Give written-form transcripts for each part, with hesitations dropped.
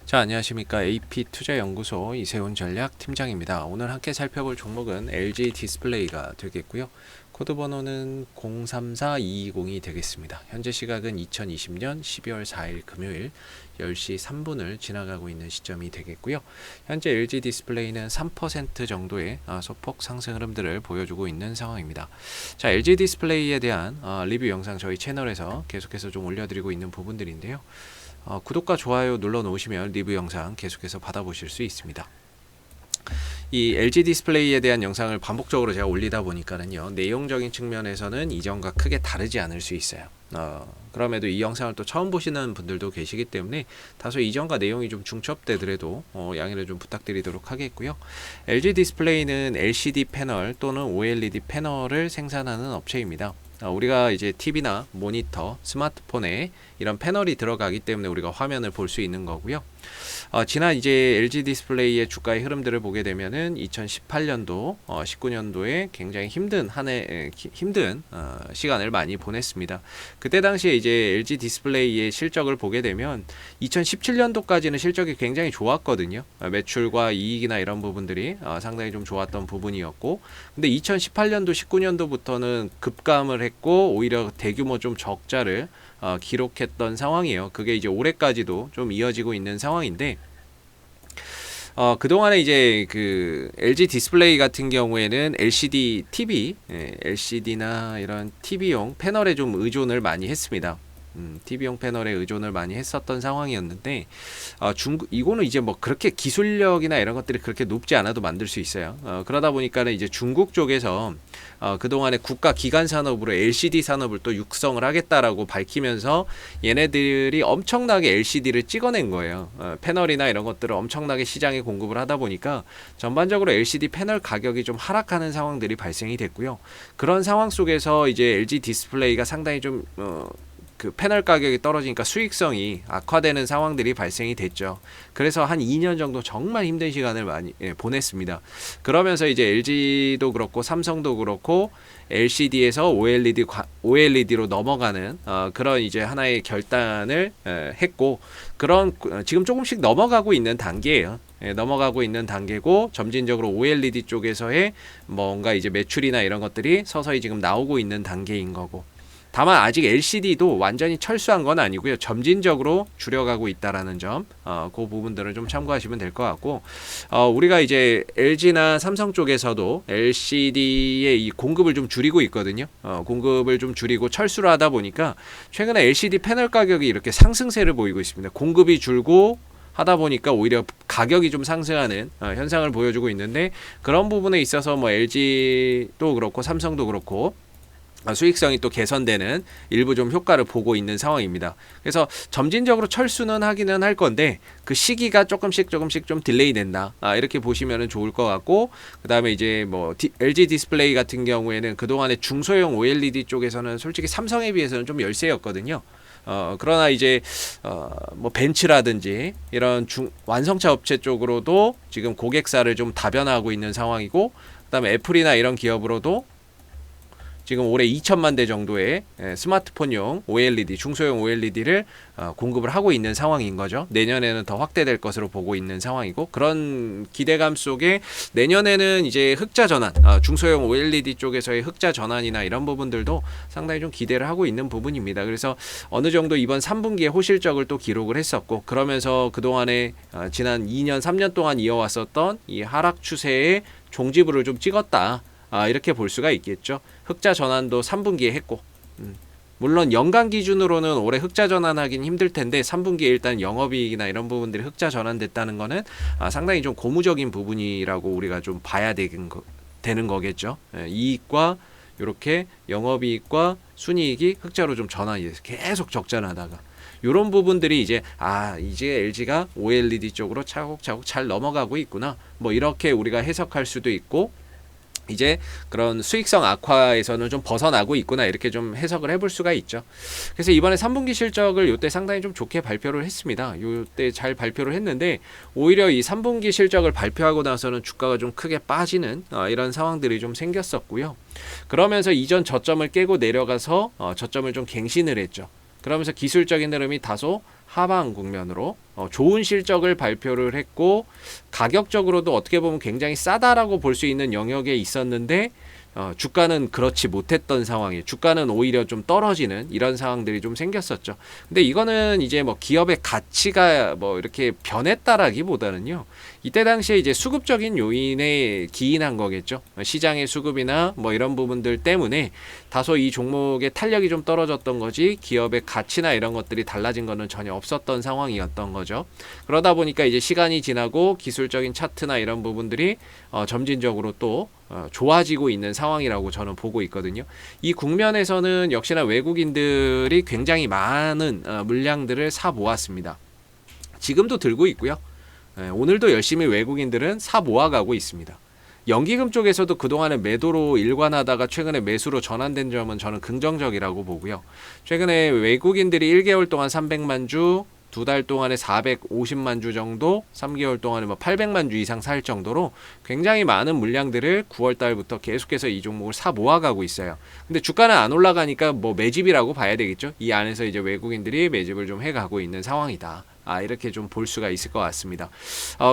자, 안녕하십니까. AP투자연구소 이세훈 전략팀장입니다. 오늘 함께 살펴볼 종목은 LG 디스플레이가 되겠고요. 코드 번호는 034220이 되겠습니다. 현재 시각은 2020년 12월 4일 금요일 10시 3분을 지나가고 있는 시점이 되겠고요. 현재 LG 디스플레이는 3% 정도의 소폭 상승 흐름들을 보여주고 있는 상황입니다. 자, LG 디스플레이에 대한 리뷰 영상 저희 채널에서 계속해서 좀 올려드리고 있는 부분들인데요. 구독과 좋아요 눌러 놓으시면 리뷰 영상 계속해서 받아보실 수 있습니다. 이 LG 디스플레이에 대한 영상을 반복적으로 제가 올리다 보니까는요, 내용적인 측면에서는 이전과 크게 다르지 않을 수 있어요. 그럼에도 이 영상을 또 처음 보시는 분들도 계시기 때문에 다소 이전과 내용이 좀 중첩되더라도 양해를 좀 부탁드리도록 하겠고요. LG 디스플레이는 LCD 패널 또는 OLED 패널을 생산하는 업체입니다. 우리가 이제 TV나 모니터, 스마트폰에 이런 패널이 들어가기 때문에 우리가 화면을 볼 수 있는 거고요. 지난 이제 LG 디스플레이의 주가의 흐름들을 보게 되면은 2018년도, 19년도에 굉장히 힘든 시간을 많이 보냈습니다. 그때 당시에 이제 LG 디스플레이의 실적을 보게 되면 2017년도까지는 실적이 굉장히 좋았거든요. 매출과 이익이나 이런 부분들이 상당히 좀 좋았던 부분이었고, 근데 2018년도, 19년도부터는 급감을 했고 오히려 대규모 좀 적자를 기록했던 상황이에요. 그게 이제 올해까지도 좀 이어지고 있는 상황인데, 그동안에 이제 그 LG 디스플레이 같은 경우에는 LCD TV, LCD나 이런 TV용 패널에 좀 의존을 많이 했습니다. TV용 패널에 의존을 많이 했었던 상황이었는데, 이거는 이제 뭐 그렇게 기술력이나 이런 것들이 그렇게 높지 않아도 만들 수 있어요. 그러다 보니까는 이제 중국 쪽에서 그동안에 국가 기관 산업으로 LCD 산업을 또 육성을 하겠다라고 밝히면서 얘네들이 엄청나게 LCD를 찍어낸 거예요. 패널이나 이런 것들을 엄청나게 시장에 공급을 하다 보니까 전반적으로 LCD 패널 가격이 좀 하락하는 상황들이 발생이 됐고요. 그런 상황 속에서 이제 LG 디스플레이가 상당히 좀 그 패널 가격이 떨어지니까 수익성이 악화되는 상황들이 발생이 됐죠. 그래서 한 2년 정도 정말 힘든 시간을 많이 보냈습니다. 그러면서 이제 LG도 그렇고 삼성도 그렇고 LCD에서 OLED로 넘어가는 그런 이제 하나의 결단을 했고, 그런 지금 조금씩 넘어가고 있는 단계예요. 넘어가고 있는 단계고, 점진적으로 OLED 쪽에서의 뭔가 이제 매출이나 이런 것들이 서서히 지금 나오고 있는 단계인 거고, 다만 아직 LCD도 완전히 철수한 건 아니고요. 점진적으로 줄여가고 있다라는 점, 그 부분들을 좀 참고하시면 될 것 같고, 우리가 이제 LG나 삼성 쪽에서도 LCD의 이 공급을 좀 줄이고 있거든요. 공급을 좀 줄이고 철수를 하다 보니까 최근에 LCD 패널 가격이 이렇게 상승세를 보이고 있습니다. 공급이 줄고 하다 보니까 오히려 가격이 좀 상승하는 현상을 보여주고 있는데, 그런 부분에 있어서 뭐 LG도 그렇고 삼성도 그렇고 수익성이 또 개선되는 일부 좀 효과를 보고 있는 상황입니다. 그래서 점진적으로 철수는 하기는 할 건데, 그 시기가 조금씩 좀 딜레이 된다, 이렇게 보시면 좋을 것 같고, 그 다음에 이제 뭐 LG 디스플레이 같은 경우에는 그동안에 중소형 OLED 쪽에서는 솔직히 삼성에 비해서는 좀 열세였거든요. 그러나 이제 뭐 벤츠라든지 이런 완성차 업체 쪽으로도 지금 고객사를 좀 다변화하고 있는 상황이고, 그 다음에 애플이나 이런 기업으로도 지금 올해 2천만 대 정도의 스마트폰용 OLED, 중소형 OLED를 공급을 하고 있는 상황인 거죠. 내년에는 더 확대될 것으로 보고 있는 상황이고, 그런 기대감 속에 내년에는 이제 흑자 전환, 중소형 OLED 쪽에서의 흑자 전환이나 이런 부분들도 상당히 좀 기대를 하고 있는 부분입니다. 그래서 어느 정도 이번 3분기에 호실적을 또 기록을 했었고, 그러면서 그동안에 지난 2년, 3년 동안 이어왔었던 이 하락 추세의 종지부를 좀 찍었다, 이렇게 볼 수가 있겠죠. 흑자 전환도 3분기에 했고, 물론 연간 기준으로는 올해 흑자 전환하긴 힘들 텐데 3분기에 일단 영업이익이나 이런 부분들이 흑자 전환됐다는 거는 상당히 좀 고무적인 부분이라고 우리가 좀 봐야 되는 거겠죠. 이익과 이렇게 영업이익과 순이익이 흑자로 좀 전환이 돼서 계속 적자나다가 이런 부분들이 이제 LG가 OLED 쪽으로 차곡차곡 잘 넘어가고 있구나, 뭐 이렇게 우리가 해석할 수도 있고, 이제 그런 수익성 악화에서는 좀 벗어나고 있구나, 이렇게 좀 해석을 해볼 수가 있죠. 그래서 이번에 3분기 실적을 이때 상당히 좀 좋게 발표를 했습니다. 이때 잘 발표를 했는데, 오히려 이 3분기 실적을 발표하고 나서는 주가가 좀 크게 빠지는 이런 상황들이 좀 생겼었고요. 그러면서 이전 저점을 깨고 내려가서 저점을 좀 갱신을 했죠. 그러면서 기술적인 흐름이 다소 하방 국면으로 좋은 실적을 발표를 했고, 가격적으로도 어떻게 보면 굉장히 싸다라고 볼 수 있는 영역에 있었는데 주가는 그렇지 못했던 상황이에요. 주가는 오히려 좀 떨어지는 이런 상황들이 좀 생겼었죠. 근데 이거는 이제 뭐 기업의 가치가 뭐 이렇게 변했다라기보다는요, 이때 당시에 이제 수급적인 요인에 기인한 거겠죠. 시장의 수급이나 뭐 이런 부분들 때문에 다소 이 종목의 탄력이 좀 떨어졌던 거지, 기업의 가치나 이런 것들이 달라진 거는 전혀 없었던 상황이었던 거죠. 그러다 보니까 이제 시간이 지나고 기술적인 차트나 이런 부분들이 점진적으로 또 좋아지고 있는 상황이라고 저는 보고 있거든요. 이 국면에서는 역시나 외국인들이 굉장히 많은 물량들을 사 모았습니다. 지금도 들고 있고요. 오늘도 열심히 외국인들은 사 모아가고 있습니다. 연기금 쪽에서도 그동안에 매도로 일관하다가 최근에 매수로 전환된 점은 저는 긍정적이라고 보고요. 최근에 외국인들이 1개월 동안 300만 주, 2달 동안에 450만 주 정도, 3개월 동안에 뭐 800만 주 이상 살 정도로 굉장히 많은 물량들을 9월 달부터 계속해서 이 종목을 사 모아가고 있어요. 근데 주가는 안 올라가니까 뭐 매집이라고 봐야 되겠죠. 이 안에서 이제 외국인들이 매집을 좀 해가고 있는 상황이다. 이렇게 좀 볼 수가 있을 것 같습니다.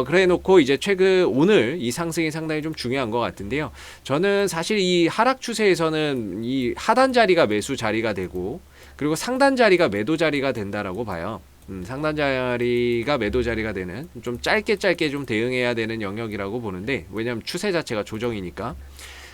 그래 놓고 이제 오늘 이 상승이 상당히 좀 중요한 것 같은데요. 저는 사실 이 하락 추세에서는 이 하단 자리가 매수 자리가 되고, 그리고 상단 자리가 매도 자리가 된다라고 봐요. 상단 자리가 매도 자리가 되는, 좀 짧게 좀 대응해야 되는 영역이라고 보는데, 왜냐하면 추세 자체가 조정이니까.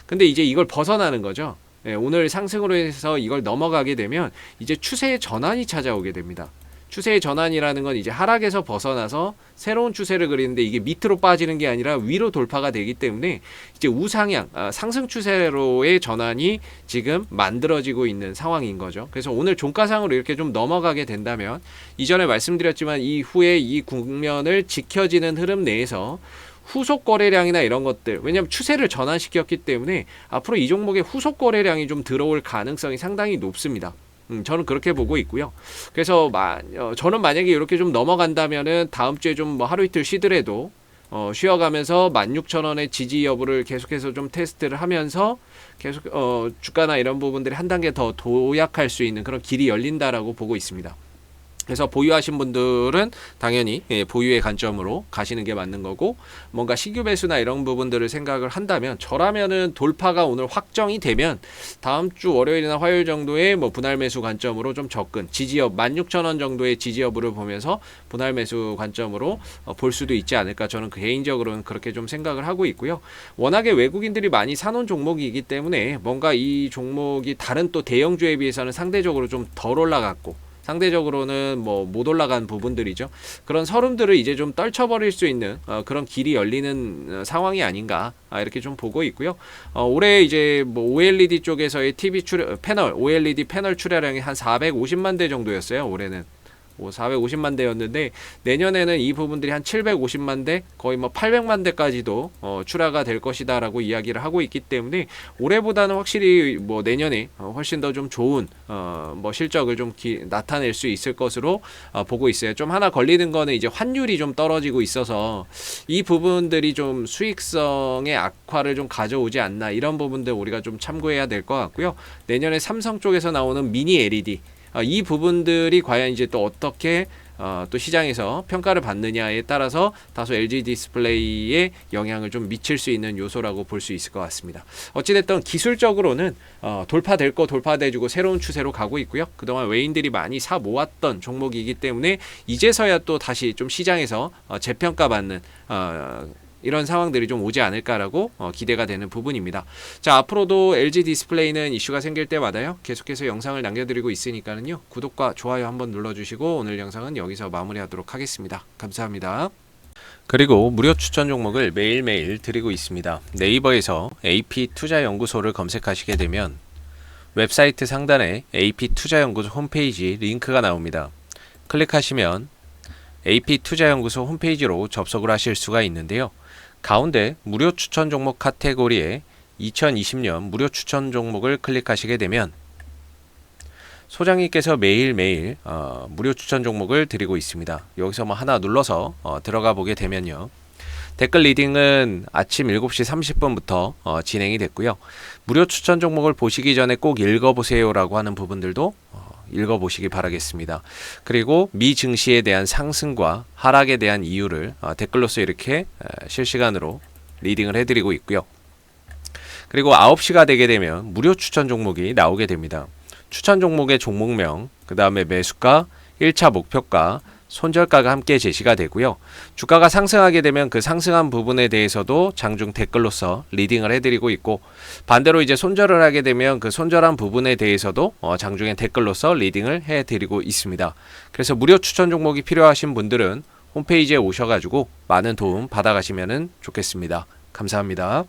근데 이제 이걸 벗어나는 거죠. 오늘 상승으로 해서 이걸 넘어가게 되면 이제 추세의 전환이 찾아오게 됩니다. 추세의 전환이라는 건 이제 하락에서 벗어나서 새로운 추세를 그리는데, 이게 밑으로 빠지는 게 아니라 위로 돌파가 되기 때문에 이제 우상향, 상승 추세로의 전환이 지금 만들어지고 있는 상황인 거죠. 그래서 오늘 종가상으로 이렇게 좀 넘어가게 된다면, 이전에 말씀드렸지만 이후에 이 국면을 지켜지는 흐름 내에서 후속 거래량이나 이런 것들, 왜냐하면 추세를 전환시켰기 때문에 앞으로 이 종목의 후속 거래량이 좀 들어올 가능성이 상당히 높습니다. 저는 그렇게 보고 있고요. 그래서 저는 만약에 이렇게 좀 넘어간다면은 다음 주에 좀 뭐 하루 이틀 쉬더라도 쉬어가면서 16,000원의 지지 여부를 계속해서 좀 테스트를 하면서 계속 주가나 이런 부분들이 한 단계 더 도약할 수 있는 그런 길이 열린다라고 보고 있습니다. 그래서 보유하신 분들은 당연히 보유의 관점으로 가시는 게 맞는 거고, 뭔가 신규 매수나 이런 부분들을 생각을 한다면, 저라면은 돌파가 오늘 확정이 되면 다음 주 월요일이나 화요일 정도에 뭐 분할 매수 관점으로 좀 접근, 지지엽 16,000원 정도의 지지여부를 보면서 분할 매수 관점으로 볼 수도 있지 않을까, 저는 개인적으로는 그렇게 좀 생각을 하고 있고요. 워낙에 외국인들이 많이 사놓은 종목이기 때문에 뭔가 이 종목이 다른 또 대형주에 비해서는 상대적으로 좀 덜 올라갔고, 상대적으로는 뭐 못 올라간 부분들이죠. 그런 서름들을 이제 좀 떨쳐버릴 수 있는 그런 길이 열리는 상황이 아닌가, 이렇게 좀 보고 있고요. 올해 이제 뭐 OLED 쪽에서의 TV 패널, OLED 패널 출하량이 한 450만 대 정도였어요. 올해는 450만 대였는데, 내년에는 이 부분들이 한 750만 대, 거의 뭐 800만 대까지도 출하가 될 것이다라고 이야기를 하고 있기 때문에, 올해보다는 확실히 뭐 내년에 훨씬 더 좀 좋은 뭐 실적을 좀 나타낼 수 있을 것으로 보고 있어요. 좀 하나 걸리는 거는 이제 환율이 좀 떨어지고 있어서 이 부분들이 좀 수익성의 악화를 좀 가져오지 않나, 이런 부분들 우리가 좀 참고해야 될 것 같고요. 내년에 삼성 쪽에서 나오는 미니 LED, 이 부분들이 과연 이제 또 어떻게 또 시장에서 평가를 받느냐에 따라서 다소 LG 디스플레이에 영향을 좀 미칠 수 있는 요소라고 볼 수 있을 것 같습니다. 어찌됐든 기술적으로는 돌파될 거 돌파돼주고 새로운 추세로 가고 있고요. 그동안 외인들이 많이 사 모았던 종목이기 때문에 이제서야 또 다시 좀 시장에서 재평가받는 이런 상황들이 좀 오지 않을까라고 기대가 되는 부분입니다. 자, 앞으로도 LG 디스플레이는 이슈가 생길 때마다요, 계속해서 영상을 남겨드리고 있으니까는요, 구독과 좋아요 한번 눌러주시고 오늘 영상은 여기서 마무리하도록 하겠습니다. 감사합니다. 그리고 무료 추천 종목을 매일매일 드리고 있습니다. 네이버에서 AP투자연구소를 검색하시게 되면 웹사이트 상단에 AP투자연구소 홈페이지 링크가 나옵니다. 클릭하시면 AP투자연구소 홈페이지로 접속을 하실 수가 있는데요. 가운데 무료 추천 종목 카테고리에 2020년 무료 추천 종목을 클릭하시게 되면 소장님께서 매일매일 무료 추천 종목을 드리고 있습니다. 여기서 뭐 하나 눌러서 들어가 보게 되면요, 댓글 리딩은 아침 7시 30분부터 진행이 됐고요. 무료 추천 종목을 보시기 전에 꼭 읽어보세요 라고 하는 부분들도 읽어보시기 바라겠습니다. 그리고 미 증시에 대한 상승과 하락에 대한 이유를 댓글로서 이렇게 실시간으로 리딩을 해드리고 있고요. 그리고 9시가 되게 되면 무료 추천 종목이 나오게 됩니다. 추천 종목의 종목명, 그 다음에 매수가, 1차 목표가, 손절가가 함께 제시가 되고요. 주가가 상승하게 되면 그 상승한 부분에 대해서도 장중 댓글로서 리딩을 해드리고 있고, 반대로 이제 손절을 하게 되면 그 손절한 부분에 대해서도 장중에 댓글로서 리딩을 해드리고 있습니다. 그래서 무료 추천 종목이 필요하신 분들은 홈페이지에 오셔가지고 많은 도움 받아가시면 좋겠습니다. 감사합니다.